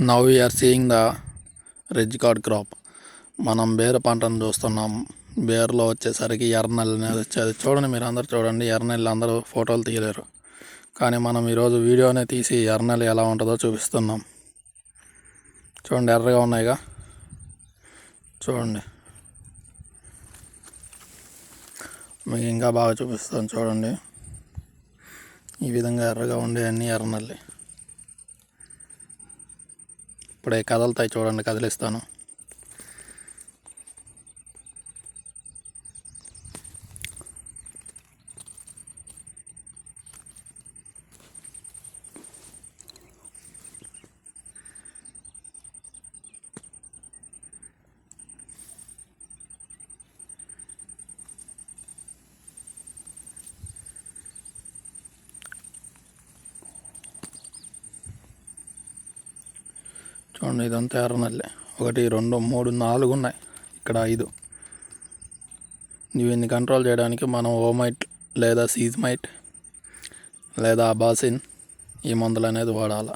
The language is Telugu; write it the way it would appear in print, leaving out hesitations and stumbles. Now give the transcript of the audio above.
Now we are seeing the ridge gourd crop. మనం బేర పంటను చూస్తున్నాం. బేరులో వచ్చేసరికి ఎర్రనెల్లి అనేది వచ్చేది. చూడండి, మీరు అందరు చూడండి, ఎర్రనెల్లి అందరూ ఫోటోలు తీయలేరు, కానీ మనం ఈరోజు వీడియోనే తీసి ఎర్రనెల్లి ఎలా ఉంటుందో చూపిస్తున్నాం. చూడండి, ఎర్రగా ఉన్నాయిగా, చూడండి. మీకు ఇంకా బాగా చూపిస్తాను చూడండి. ఈ విధంగా ఎర్రగా ఉండే అన్ని ఎర్రనెల్లి ఇప్పుడే కదలుతాయి. చూడండి, కదిలిస్తాను. చూడండి, ఇదంతా ఎర్రనెల్లి. 1 2 3 4 ఉన్నాయి, ఇక్కడ 5. వీటిని కంట్రోల్ చేయడానికి మనం ఓమైట్ లేదా సీజ్మైట్ లేదా అబాసిన్ ఈ మందులు అనేది వాడాలి.